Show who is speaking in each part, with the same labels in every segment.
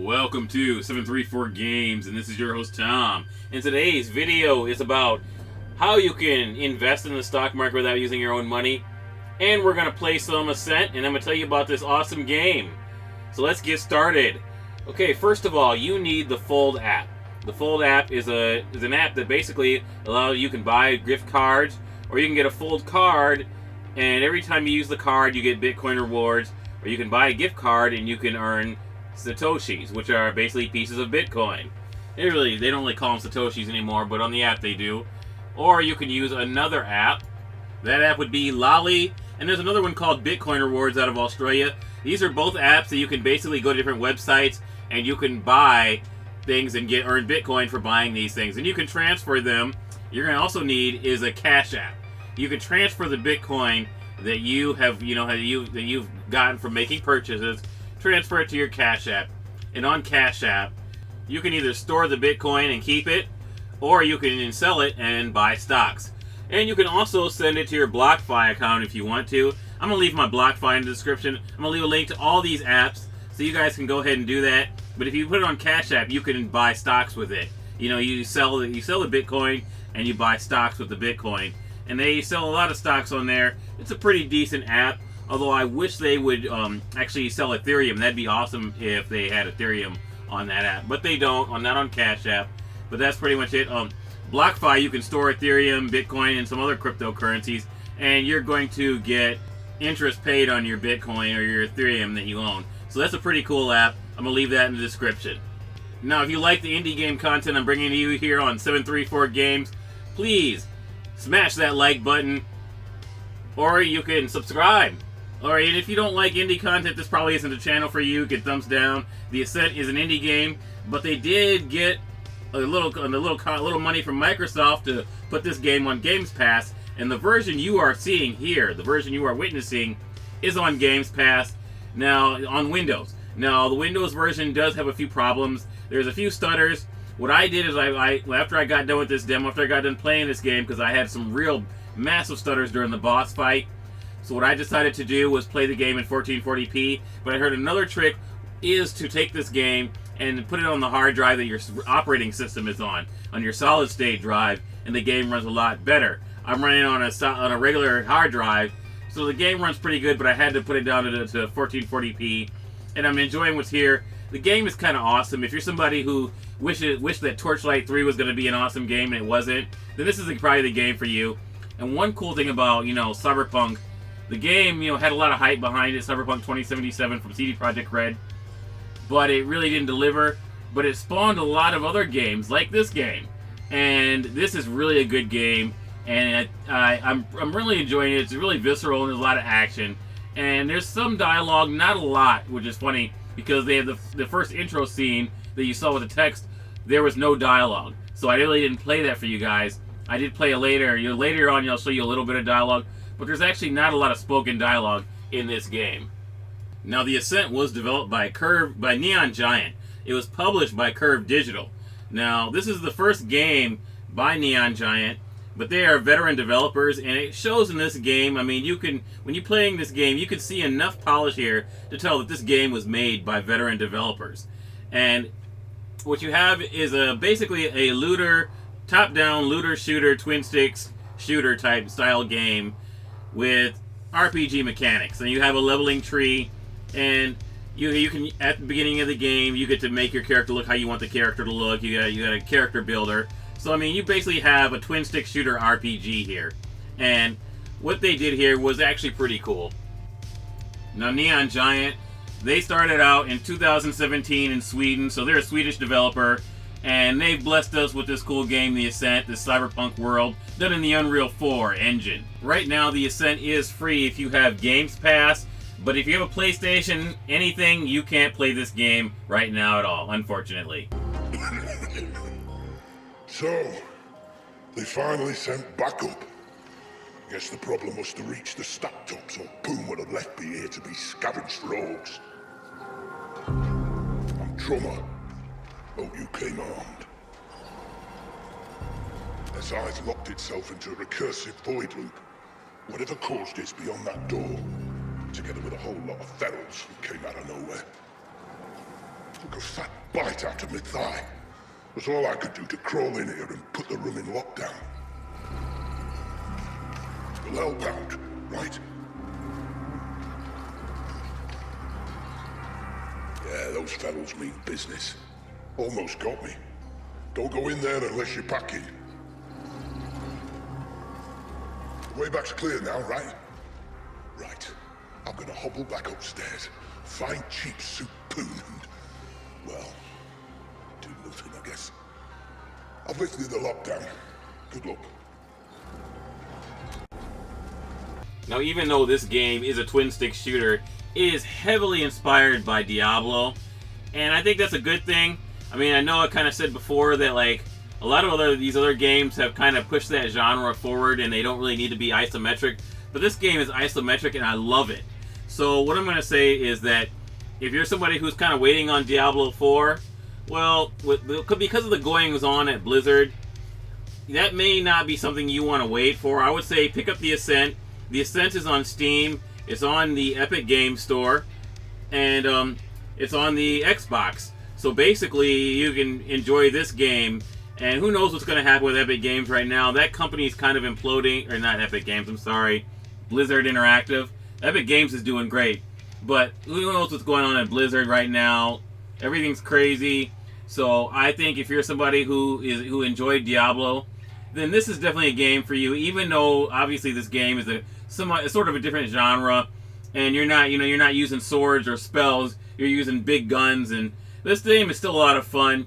Speaker 1: Welcome to 734 Games, and this is your host Tom. And today's video is about how you can invest in the stock market without using your own money. And we're going to play some Ascent, and I'm going to tell you about this awesome game. So let's get started. Okay, first of all, you need the Fold app. The Fold app is an app that basically allows you can buy gift cards, or you can get a Fold card, and every time you use the card, you get Bitcoin rewards, or you can buy a gift card and you can earn Satoshis, which are basically pieces of Bitcoin. They don't really call them Satoshis anymore, but on the app they do. Or you can use another app. That app would be Lolli, and there's another one called Bitcoin Rewards out of Australia. These are both apps that you can basically go to different websites and you can buy things and earn Bitcoin for buying these things. And you can transfer them. You're going to also need is a Cash App. You can transfer the Bitcoin that you have, that you've gotten from making purchases. Transfer it to your Cash App, and on Cash App you can either store the Bitcoin and keep it, or you can sell it and buy stocks. And you can also send it to your BlockFi account if you want to. I'm going to leave my BlockFi in the description. I'm going to leave a link to all these apps so you guys can go ahead and do that. But if you put it on Cash App, you can buy stocks with it. You sell the Bitcoin and you buy stocks with the Bitcoin. And they sell a lot of stocks on there. It's a pretty decent app. Although I wish they would actually sell Ethereum. That'd be awesome if they had Ethereum on that app. But they don't, not on Cash App. But that's pretty much it. BlockFi, you can store Ethereum, Bitcoin, and some other cryptocurrencies. And you're going to get interest paid on your Bitcoin or your Ethereum that you own. So that's a pretty cool app. I'm going to leave that in the description. Now, if you like the indie game content I'm bringing to you here on 734 Games, please smash that like button. Or you can subscribe. Alright, and if you don't like indie content, this probably isn't a channel for you. Get thumbs down. The Ascent is an indie game, but they did get a little money from Microsoft to put this game on Games Pass, and the version you are seeing here, the version you are witnessing, is on Games Pass now on Windows. Now, the Windows version does have a few problems. There's a few stutters. What I did is after I got done with this demo, after I got done playing this game, because I had some real massive stutters during the boss fight, so what I decided to do was play the game in 1440p, but I heard another trick is to take this game and put it on the hard drive that your operating system is on your solid state drive, and the game runs a lot better. I'm running on a regular hard drive, so the game runs pretty good, but I had to put it down to 1440p, and I'm enjoying what's here. The game is kind of awesome. If you're somebody who wished that Torchlight 3 was going to be an awesome game and it wasn't, then this is probably the game for you. And one cool thing about, Cyberpunk, the game, had a lot of hype behind it, Cyberpunk 2077 from CD Projekt Red, but it really didn't deliver. But it spawned a lot of other games, like this game, and this is really a good game, and I'm really enjoying it. It's really visceral, and there's a lot of action, and there's some dialogue, not a lot, which is funny, because they have the first intro scene that you saw with the text, there was no dialogue, so I really didn't play that for you guys. I did play it later. Later on, I'll show you a little bit of dialogue, but there's actually not a lot of spoken dialogue in this game. Now, the Ascent was developed by Neon Giant. It was published by Curve Digital. Now, this is the first game by Neon Giant, but they are veteran developers, and it shows in this game. I mean, when you're playing this game, you can see enough polish here to tell that this game was made by veteran developers. And what you have is basically a top-down looter shooter, twin sticks shooter type style game with RPG mechanics. And you have a leveling tree, and you can, at the beginning of the game, you get to make your character look how you want the character to look. You got a character builder. So I mean, you basically have a twin stick shooter RPG here. And what they did here was actually pretty cool. Now, Neon Giant, they started out in 2017 in Sweden, so they're a Swedish developer, and they've blessed us with this cool game, The Ascent, this cyberpunk world, done in the Unreal 4 engine. Right now, The Ascent is free if you have Games Pass, but if you have a PlayStation, anything, you can't play this game right now at all, unfortunately.
Speaker 2: So, they finally sent backup. Guess the problem must have reached the stack tops, or Boom would have left me here to be scavenged for orcs. I'm Drummer. Oh, you came armed. As eyes locked itself into a recursive void loop, whatever caused it's beyond that door, together with a whole lot of ferals who came out of nowhere. Took a fat bite out of my thigh. That's all I could do to crawl in here and put the room in lockdown. You'll help out, right? Yeah, those fellows mean business. Almost got me. Don't go in there unless you're packing. The way back's clear now, right? Right. I'm gonna hobble back upstairs, find cheap soup poon and, well, do nothing, I guess. I've lifted the lockdown. Good luck.
Speaker 1: Now, even though this game is a twin-stick shooter, it is heavily inspired by Diablo, and I think that's a good thing. I mean, I know I kind of said before that, like, a lot of these other games have kind of pushed that genre forward, and they don't really need to be isometric, but this game is isometric, and I love it. So what I'm going to say is that if you're somebody who's kind of waiting on Diablo 4, well, because of the goings-on at Blizzard, that may not be something you want to wait for. I would say pick up the Ascent. The Ascent is on Steam. It's on the Epic Games Store, and it's on the Xbox. So basically, you can enjoy this game, and who knows what's going to happen with Epic Games right now. That company's kind of imploding, or not Epic Games, I'm sorry, Blizzard Interactive. Epic Games is doing great, but who knows what's going on at Blizzard right now. Everything's crazy. So I think if you're somebody who enjoyed Diablo, then this is definitely a game for you, even though obviously this game is sort of a different genre, and you're not using swords or spells, you're using big guns, and this game is still a lot of fun.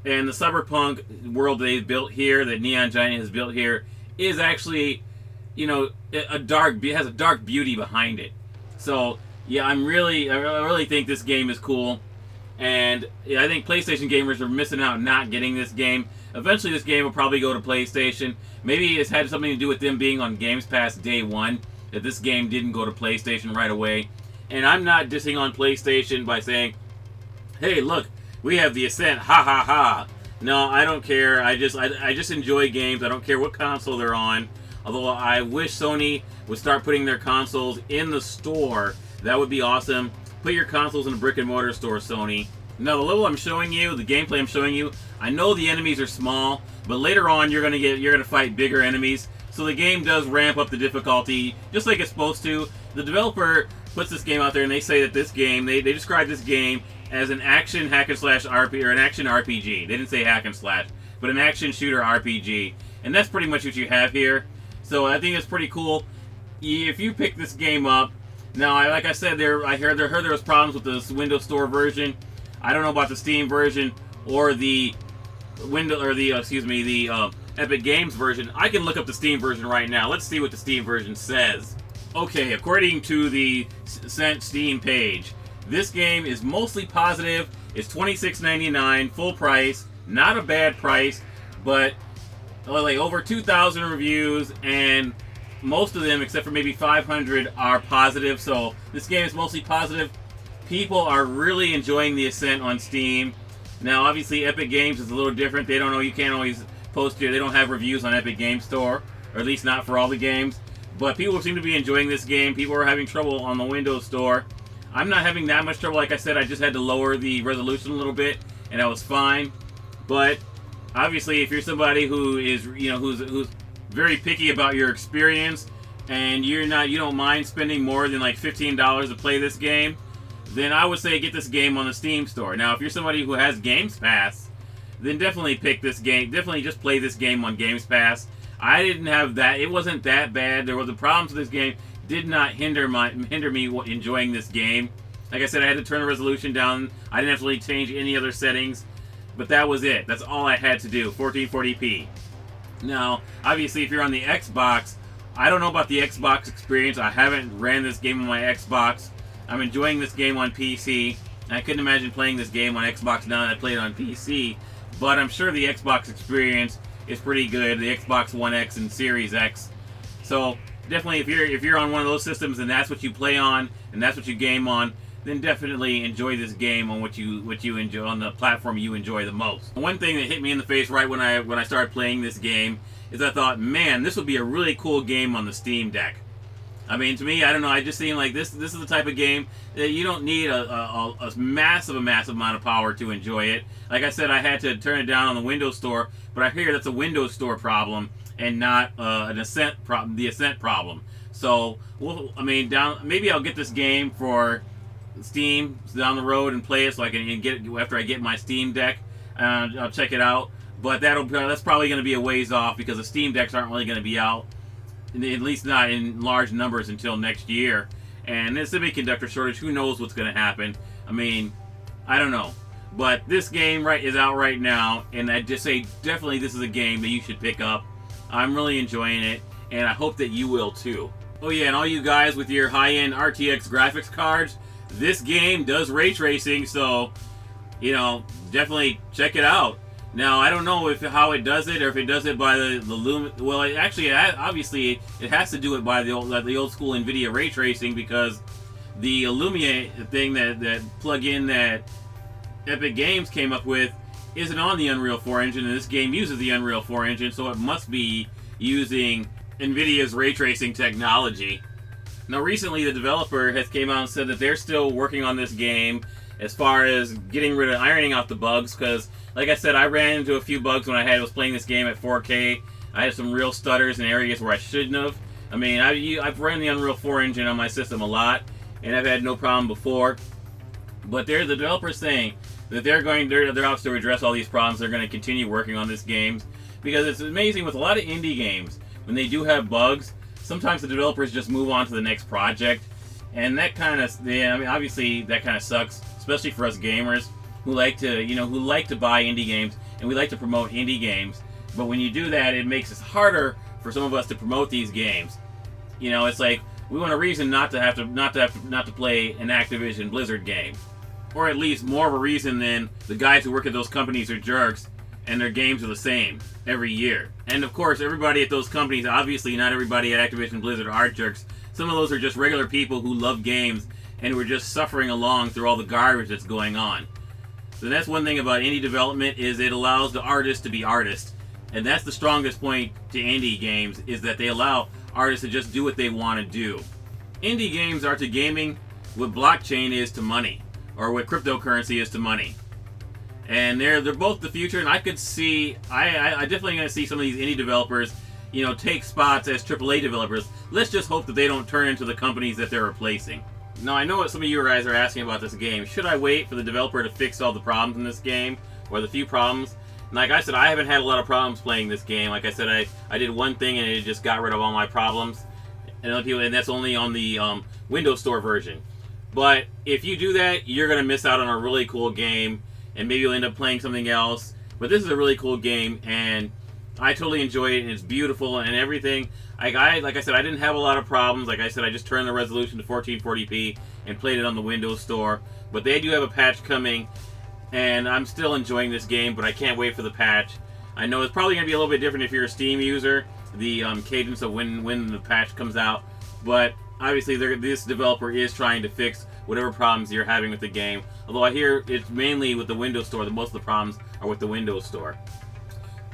Speaker 1: And the cyberpunk world they've built here, that Neon Giant has built here, is actually, it has a dark beauty behind it. So yeah, I really think this game is cool, and I think PlayStation gamers are missing out not getting this game. Eventually, this game will probably go to PlayStation. Maybe it's had something to do with them being on Games Pass day one, that this game didn't go to PlayStation right away. And I'm not dissing on PlayStation by saying, hey, look, we have the Ascent, ha ha ha. No, I don't care. I just enjoy games. I don't care what console they're on. Although I wish Sony would start putting their consoles in the store. That would be awesome. Put your consoles in a brick and mortar store, Sony. Now, the level I'm showing you, the gameplay I'm showing you, I know the enemies are small, but later on you're gonna fight bigger enemies. So the game does ramp up the difficulty, just like it's supposed to. The developer puts this game out there, and they say that this game, they describe this game as an action hack and slash RPG, or an action RPG. They didn't say hack and slash, but an action shooter RPG, and that's pretty much what you have here. So I think it's pretty cool. If you pick this game up, now like I said, I heard there was problems with the Windows Store version. I don't know about the Steam version or the Epic Games version. I can look up the Steam version right now. Let's see what the Steam version says. Okay, according to the Ascent Steam page, this game is mostly positive. It's $26.99 full price. Not a bad price, but like over 2,000 reviews, and most of them, except for maybe 500, are positive. So this game is mostly positive. People are really enjoying the Ascent on Steam. Now, obviously, Epic Games is a little different. They don't know, you can't always post here. They don't have reviews on Epic Games Store, or at least not for all the games. But people seem to be enjoying this game. People are having trouble on the Windows Store. I'm not having that much trouble. Like I said, I just had to lower the resolution a little bit, and that was fine. But obviously, if you're somebody who is, who's very picky about your experience, and you don't mind spending more than like $15 to play this game, then I would say get this game on the Steam store. Now, if you're somebody who has Games Pass, then definitely pick this game. Definitely just play this game on Games Pass. I didn't have that. It wasn't that bad. There were the problems with this game. Did not hinder me enjoying this game. Like I said, I had to turn the resolution down. I didn't have to really change any other settings. But that was it. That's all I had to do. 1440p. Now, obviously, if you're on the Xbox, I don't know about the Xbox experience. I haven't ran this game on my Xbox. I'm enjoying this game on PC. I couldn't imagine playing this game on Xbox now that I played it on PC. But I'm sure the Xbox experience is pretty good. The Xbox One X and Series X. So definitely, if you're on one of those systems and that's what you play on and that's what you game on, then definitely enjoy this game on what you enjoy on the platform you enjoy the most. One thing that hit me in the face right when I started playing this game is I thought, man, this would be a really cool game on the Steam Deck. I mean, to me, I don't know. I just seem like this is the type of game that you don't need a massive amount of power to enjoy it. Like I said, I had to turn it down on the Windows Store, but I figure that's a Windows Store problem and not an Ascent problem. The Ascent problem. So, well, I mean, maybe I'll get this game for Steam down the road and play it so I can get it after I get my Steam Deck. I'll check it out. But that's probably going to be a ways off because the Steam Decks aren't really going to be out, at least not in large numbers, until next year. And this semiconductor shortage, who knows what's going to happen? I mean, I don't know. But this game is out right now, and I just say definitely this is a game that you should pick up. I'm really enjoying it, and I hope that you will too. Oh yeah, and all you guys with your high-end RTX graphics cards, this game does ray tracing, so, you know, definitely check it out. Now, I don't know how it does it, or if it does it by the Lumen. Well, obviously, it has to do it by the old school NVIDIA ray tracing, because the Illumia thing that plug-in that Epic Games came up with isn't on the Unreal 4 engine, and this game uses the Unreal 4 engine, so it must be using NVIDIA's ray tracing technology. Now, recently, the developer has came out and said that they're still working on this game as far as ironing out the bugs, because, like I said, I ran into a few bugs when I was playing this game at 4K. I had some real stutters in areas where I shouldn't have. I mean, I've run the Unreal 4 engine on my system a lot, and I've had no problem before. But the developer's saying that they're out to address all these problems. They're going to continue working on this game, because it's amazing with a lot of indie games, when they do have bugs, sometimes the developers just move on to the next project, and that kind of, I mean, obviously that kind of sucks, especially for us gamers who like to buy indie games, and we like to promote indie games. But when you do that, it makes it harder for some of us to promote these games. You know, it's like we want a reason not to play an Activision Blizzard game, or at least more of a reason than the guys who work at those companies are jerks and their games are the same every year. And of course, everybody at those companies, obviously not everybody at Activision Blizzard are jerks. Some of those are just regular people who love games and who are just suffering along through all the garbage that's going on. So that's one thing about indie development, is it allows the artists to be artists. And that's the strongest point to indie games, is that they allow artists to just do what they want to do. Indie games are to gaming what blockchain is to money, or what cryptocurrency is to money. And they're both the future, and I could see, I definitely going to see some of these indie developers, you know, take spots as AAA developers. Let's just hope that they don't turn into the companies that they're replacing. Now, I know what some of you guys are asking about this game. Should I wait for the developer to fix all the problems in this game, or the few problems? And like I said, I haven't had a lot of problems playing this game. Like I said, I did one thing and it just got rid of all my problems. And that's only on the Windows Store version. But if you do that, you're going to miss out on a really cool game, and maybe you'll end up playing something else. But this is a really cool game, and I totally enjoy it, and it's beautiful and everything. Like I said, I didn't have a lot of problems. Like I said, I just turned the resolution to 1440p and played it on the Windows Store. But they do have a patch coming, and I'm still enjoying this game, but I can't wait for the patch. I know it's probably going to be a little bit different if you're a Steam user, the cadence of when the patch comes out. But obviously, this developer is trying to fix whatever problems you're having with the game. Although I hear it's mainly with the Windows Store, that most of the problems are with the Windows Store.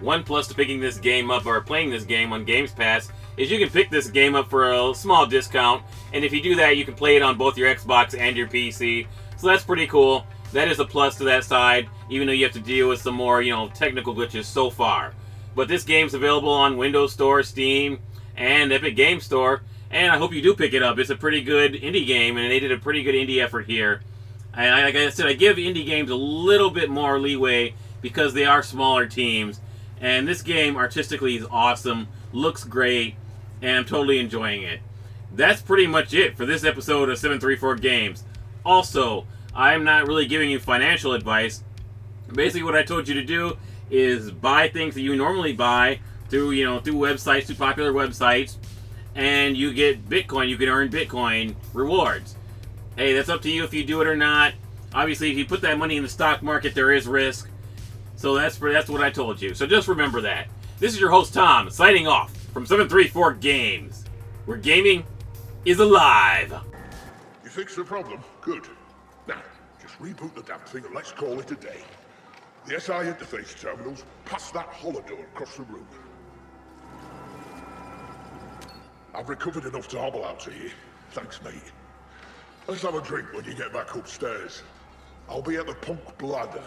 Speaker 1: One plus to picking this game up, or playing this game on Games Pass, is you can pick this game up for a small discount. And if you do that, you can play it on both your Xbox and your PC. So that's pretty cool. That is a plus to that side, even though you have to deal with some more, you know, technical glitches so far. But this game's available on Windows Store, Steam, and Epic Games Store. And I hope you do pick it up. It's a pretty good indie game, and they did a pretty good indie effort here. And like I said, I give indie games a little bit more leeway because they are smaller teams. And this game artistically is awesome, looks great, and I'm totally enjoying it. That's pretty much it for this episode of 734 Games. Also, I'm not really giving you financial advice. Basically, what I told you to do is buy things that you normally buy through websites, through popular websites, and you get Bitcoin. You can earn Bitcoin rewards. Hey, that's up to you if you do it or not. Obviously, if you put that money in the stock market, there is risk. So that's what I told you. So just remember that. This is your host, Tom, signing off from 734 Games, where gaming is alive.
Speaker 2: You fixed the problem? Good. Now, just reboot the damn thing and let's call it a day. The SI interface terminal's past that hollow door across the room. I've recovered enough to hobble out to you. Thanks, mate. Let's have a drink when you get back upstairs. I'll be at the Punk Bladder.